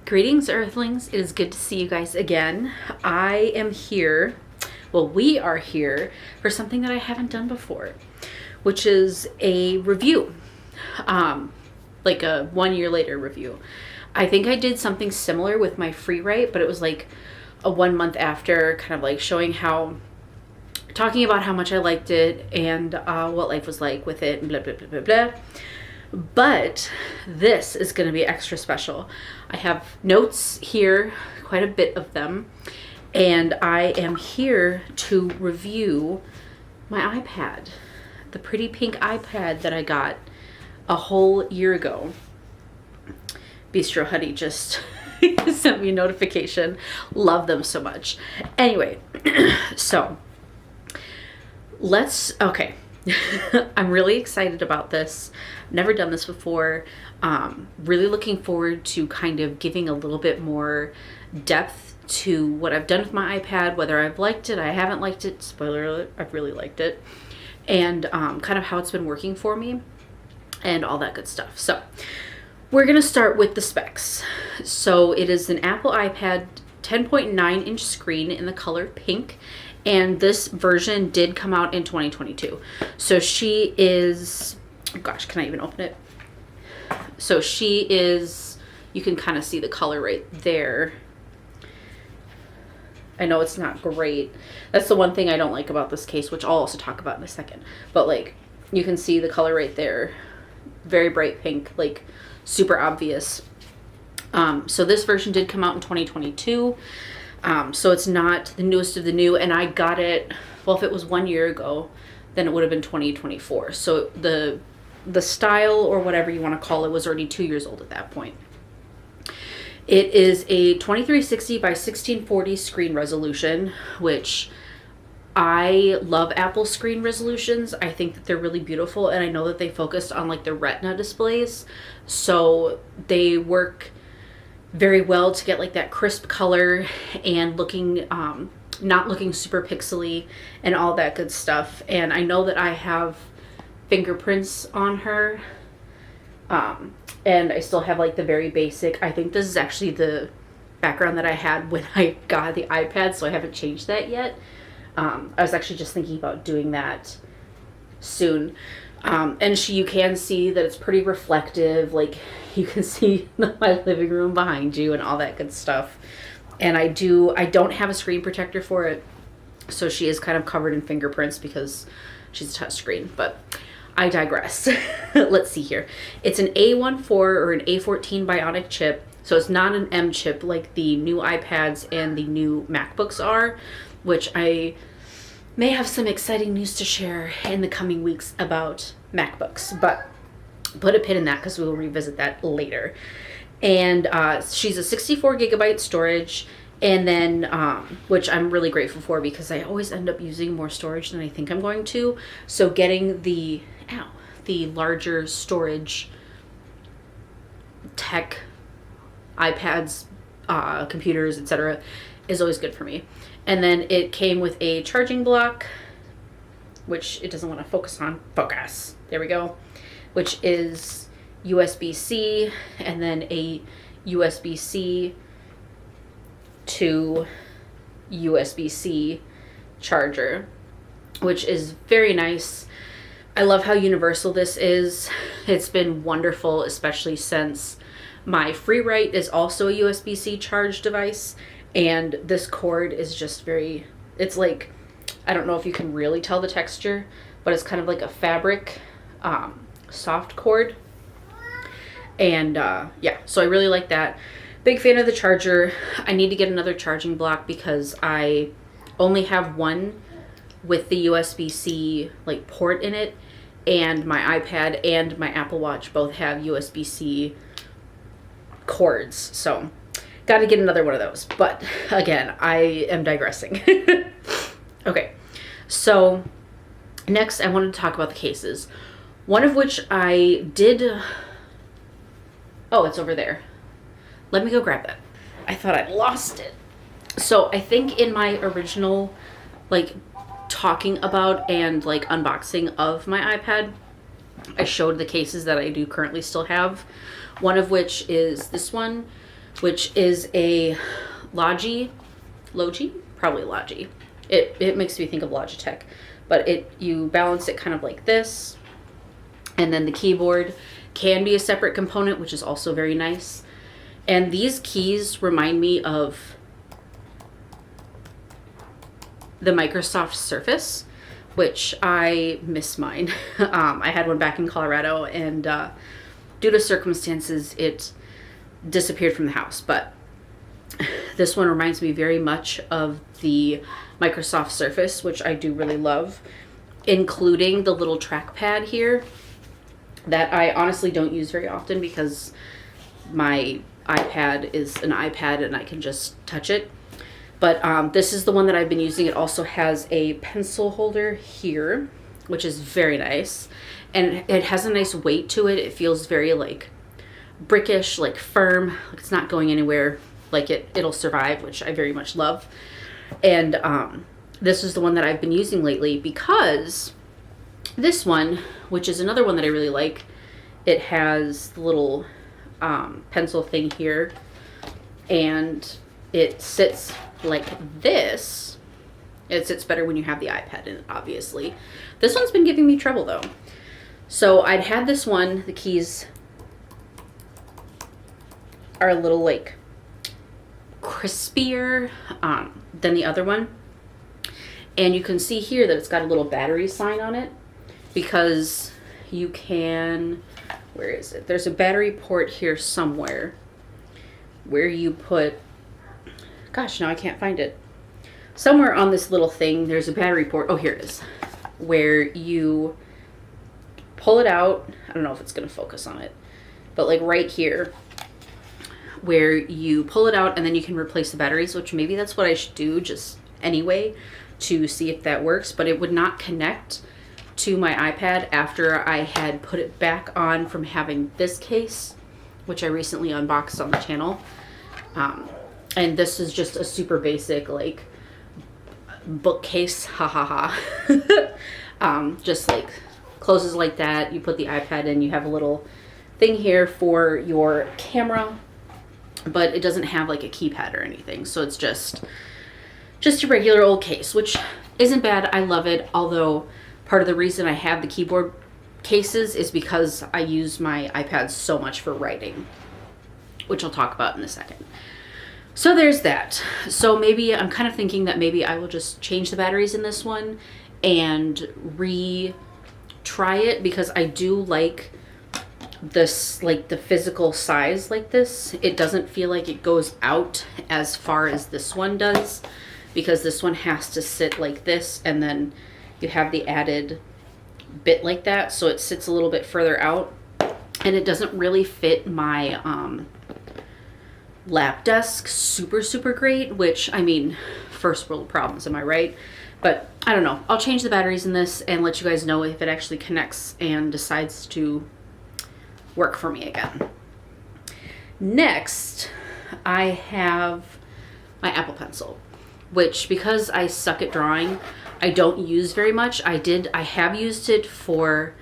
Greetings, Earthlings. It is good to see you guys again. I am here, well, we are here for something that I haven't done before, which is a review, like a 1 year later review. I think I did something similar with my free write, but it was like a 1 month after, kind of like showing how, talking about how much I liked it and what life was like with it and blah, blah, blah, blah, blah. But this is going to be extra special. I have notes here, quite a bit of them, and I am here to review my iPad, the pretty pink iPad that I got a whole year ago. Bistro Huddy just sent me a notification. Love them so much. Anyway, so okay. I'm really excited about this. Never done this before. Really looking forward to kind of giving a little bit more depth to what I've done with my iPad, whether I've liked it, I haven't liked it, spoiler alert, I've really liked it, and kind of how it's been working for me and all that good stuff. So we're going to start with the specs. So it is an Apple iPad 10.9 inch screen in the color pink. And this version did come out in 2022. So she is, oh gosh, can I even open it? So she is, you can kind of see the color right there. I know it's not great. That's the one thing I don't like about this case, which I'll also talk about in a second. But like, you can see the color right there. Very bright pink, like super obvious. So this version did come out in 2022. So it's not the newest of the new, and I got it, well, if it was 1 year ago, then it would have been 2024. So the style, or whatever you want to call it, was already 2 years old at that point. It is a 2360 by 1640 screen resolution, which I love Apple screen resolutions. I think that they're really beautiful, and I know that they focused on like the Retina displays, so they work very well to get like that crisp color and looking not looking super pixely and all that good stuff. And I know that I have fingerprints on her, and I still have like the very basic, I think this is actually the background that I had when I got the iPad, so I haven't changed that yet. I was actually just thinking about doing that soon. And you can see that it's pretty reflective, like you can see my living room behind you and all that good stuff. And I don't have a screen protector for it, so she is kind of covered in fingerprints because she's a touch screen, but I digress. Let's see here. It's an A14 or an A14 Bionic chip, so it's not an M chip like the new iPads and the new MacBooks are, which I may have some exciting news to share in the coming weeks about MacBooks, but put a pin in that because we will revisit that later. And she's a 64 gigabyte storage, and then which I'm really grateful for because I always end up using more storage than I think I'm going to. So getting the larger storage tech iPads, computers, etc. is always good for me. And then it came with a charging block, which it doesn't want to focus. There we go. Which is USB-C, and then a USB-C to USB-C charger, which is very nice. I love how universal this is. It's been wonderful, especially since my free write is also a USB-C charge device. And this cord is just it's like, I don't know if you can really tell the texture, but it's kind of like a fabric, soft cord. And yeah, so I really like that. Big fan of the charger. I need to get another charging block because I only have one with the USB-C like port in it, and my iPad and my Apple Watch both have USB-C cords. So got to get another one of those. But again, I am digressing. Okay, so next I wanted to talk about the cases. One of which I did... Oh, it's over there. Let me go grab that. I thought I lost it. So I think in my original, like, talking about and, like, unboxing of my iPad, I showed the cases that I do currently still have. One of which is this one, which is a Logi, probably Logi. It makes me think of Logitech, but you balance it kind of like this, and then the keyboard can be a separate component, which is also very nice. And these keys remind me of the Microsoft Surface, which I miss mine. I had one back in Colorado, and due to circumstances, it disappeared from the house. But this one reminds me very much of the Microsoft Surface, which I do really love, including the little trackpad here that I honestly don't use very often because my iPad is an iPad and I can just touch it. But this is the one that I've been using. It also has a pencil holder here, which is very nice. And it has a nice weight to it. It feels very like brickish, like firm. Like it's not going anywhere. Like it'll survive, which I very much love. And this is the one that I've been using lately because this one, which is another one that I really like, it has the little pencil thing here, and it sits like this. It sits better when you have the iPad in it, obviously. This one's been giving me trouble though. So I'd had this one, the keys are a little like crispier than the other one. And you can see here that it's got a little battery sign on it because you can, where is it? There's a battery port here somewhere where you put, gosh, now I can't find it. Somewhere on this little thing, there's a battery port. Oh, here it is. Where you pull it out. I don't know if it's going to focus on it, but like right here, where you pull it out and then you can replace the batteries, which maybe that's what I should do just anyway to see if that works. But it would not connect to my iPad after I had put it back on from having this case, which I recently unboxed on the channel. And this is just a super basic like bookcase, just like closes like that. You put the iPad in, you have a little thing here for your camera, but it doesn't have like a keypad or anything. So it's just a regular old case, which isn't bad. I love it. Although part of the reason I have the keyboard cases is because I use my iPad so much for writing, which I'll talk about in a second. So there's that. So maybe I'm kind of thinking that maybe I will just change the batteries in this one and retry it because I do like this, like the physical size like this. It doesn't feel like it goes out as far as this one does because this one has to sit like this and then you have the added bit like that. So it sits a little bit further out and it doesn't really fit my lap desk super great, which I mean, first world problems, am I right? But I don't know. I'll change the batteries in this and let you guys know if it actually connects and decides to work for me again. Next, I have my Apple Pencil, which because I suck at drawing, I don't use very much. I have used it for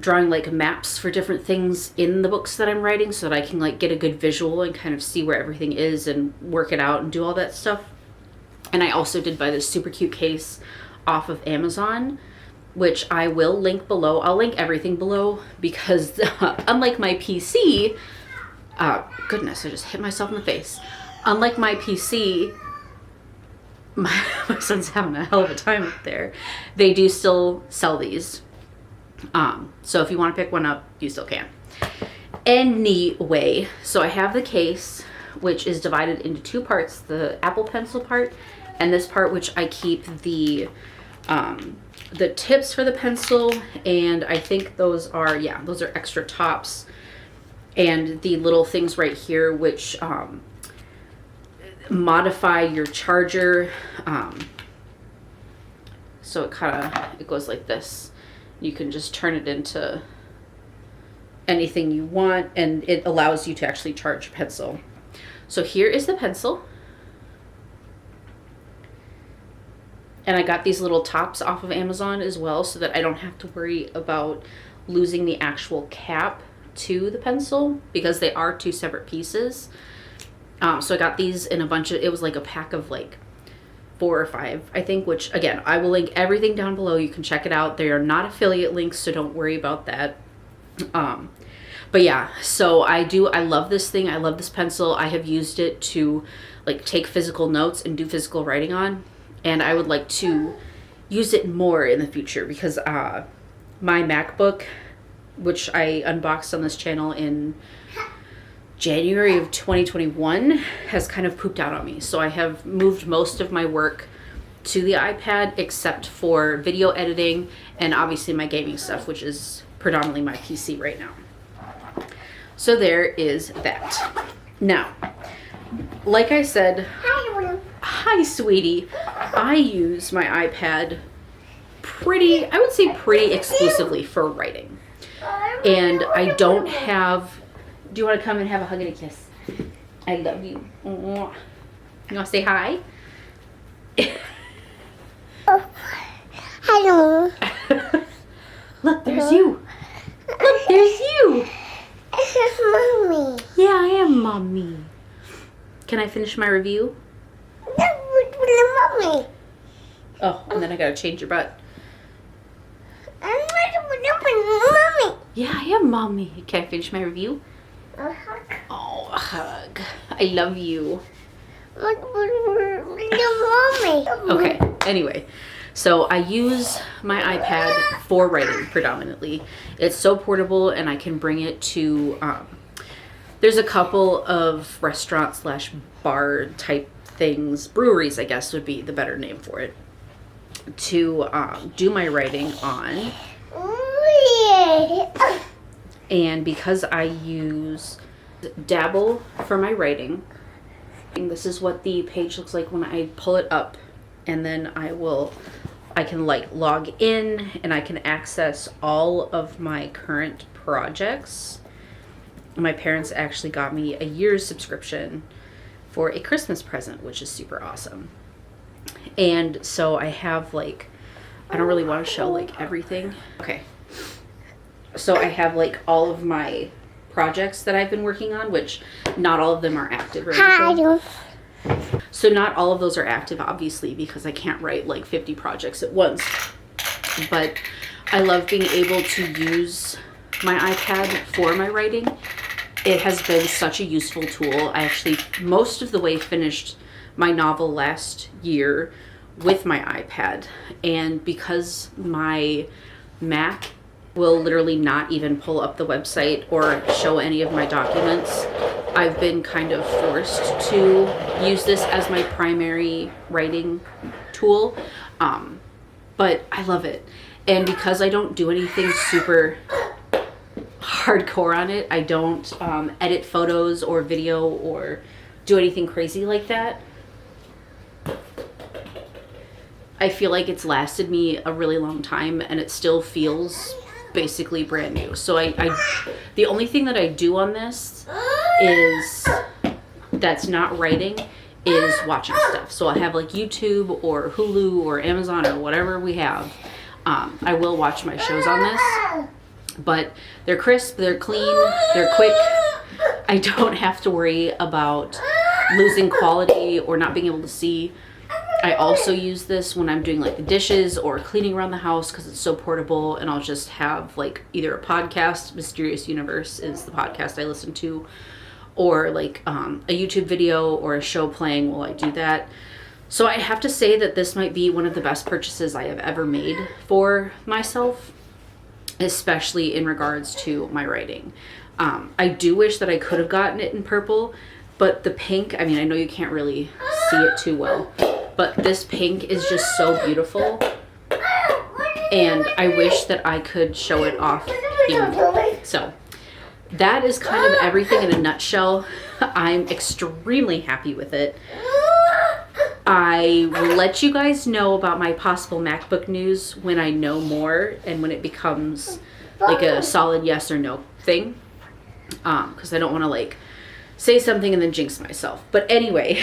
drawing like maps for different things in the books that I'm writing so that I can like get a good visual and kind of see where everything is and work it out and do all that stuff. And I also did buy this super cute case off of Amazon, which I will link below. I'll link everything below because unlike my PC, goodness, I just hit myself in the face. Unlike my PC, my son's having a hell of a time up there. They do still sell these. So if you want to pick one up, you still can. Anyway, so I have the case, which is divided into two parts, the Apple Pencil part and this part, which I keep the tips for the pencil, and I think those are extra tops, and the little things right here, which modify your charger. So it goes like this. You can just turn it into anything you want, and it allows you to actually charge your pencil. So here is the pencil. And I got these little tops off of Amazon as well so that I don't have to worry about losing the actual cap to the pencil because they are two separate pieces. So I got these in a bunch of, it was like a pack of like 4 or 5, I think, which again, I will link everything down below. You can check it out. They are not affiliate links, so don't worry about that. But yeah, so I love this thing. I love this pencil. I have used it to like take physical notes and do physical writing on. And I would like to use it more in the future because my MacBook, which I unboxed on this channel in January of 2021, has kind of pooped out on me. So I have moved most of my work to the iPad except for video editing and obviously my gaming stuff, which is predominantly my PC right now. So there is that. Now, like I said, hi sweetie, I use my iPad I would say pretty exclusively for writing. And I don't have, do you want to come and have a hug and a kiss? I love you. You want to say hi? Hello. Look, there's you. Look, there's you. This is Mommy. Yeah, I am Mommy. Can I finish my review? That would be Mommy. Oh, and then I gotta change your butt. I'm Mommy. Yeah, I am Mommy. Can I finish my review? A hug. Oh, a hug. I love you. What would be Mommy? Okay, anyway. So I use my iPad for writing predominantly. It's so portable and I can bring it to, there's a couple of restaurant / bar type things, breweries I guess would be the better name for it, to do my writing on. And because I use Dabble for my writing, and this is what the page looks like when I pull it up, and then I can like log in and I can access all of my current projects. My parents actually got me a year's subscription for a Christmas present, which is super awesome. And so I have like, I don't really want to show like everything. Okay. So I have like all of my projects that I've been working on, which not all of them are active or anything. So not all of those are active, obviously, because I can't write like 50 projects at once. But I love being able to use my iPad for my writing. It has been such a useful tool. I actually most of the way finished my novel last year with my iPad. And because my Mac will literally not even pull up the website or show any of my documents, I've been kind of forced to use this as my primary writing tool. But I love it. And because I don't do anything super hardcore on it, I don't edit photos or video or do anything crazy like that, I feel like it's lasted me a really long time and it still feels basically brand new. So the only thing that I do on this is that's not writing is watching stuff. So I have like YouTube or Hulu or Amazon or whatever we have. I will watch my shows on this, but they're crisp, they're clean, they're quick. I don't have to worry about losing quality or not being able to see. I also use this when I'm doing like the dishes or cleaning around the house because it's so portable, and I'll just have like either a podcast, Mysterious Universe is the podcast I listen to, or like a YouTube video or a show playing while I do that. So I have to say that this might be one of the best purchases I have ever made for myself, especially in regards to my writing. I do wish that I could have gotten it in purple, but the pink, I mean, I know you can't really see it too well, but this pink is just so beautiful, and I wish that I could show it off here. So that is kind of everything in a nutshell. I'm extremely happy with it. I will let you guys know about my possible MacBook news when I know more and when it becomes like a solid yes or no thing, because I don't want to like say something and then jinx myself. But anyway,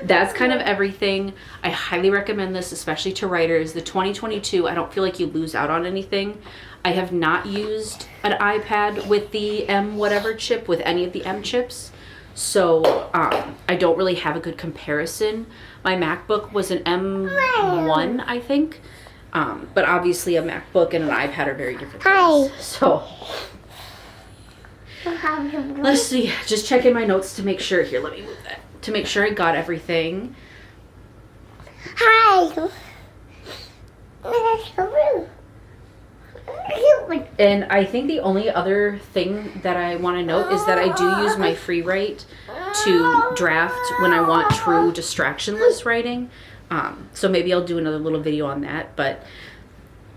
that's kind of everything. I highly recommend this, especially to writers. The 2022, I don't feel like you lose out on anything. I have not used an iPad with the M whatever chip, with any of the M chips. So I don't really have a good comparison. My MacBook was an M1, I think. But obviously a MacBook and an iPad are very different things. So let's see, just checking my notes to make sure. Here, let me move that. To make sure I got everything. Hi. And I think the only other thing that I want to note is that I do use my free write to draft when I want true distractionless writing. So maybe I'll do another little video on that. But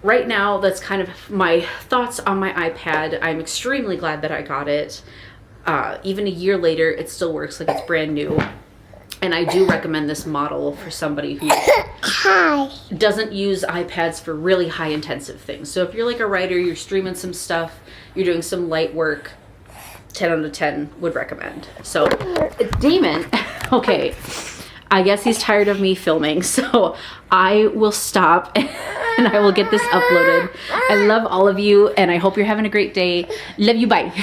right now, that's kind of my thoughts on my iPad. I'm extremely glad that I got it. Even a year later, it still works like it's brand new. And I do recommend this model for somebody who doesn't use iPads for really high intensive things. So if you're like a writer, you're streaming some stuff, you're doing some light work, 10 out of 10 would recommend. So Damon, okay, I guess he's tired of me filming, so I will stop and I will get this uploaded. I love all of you and I hope you're having a great day. Love you, bye.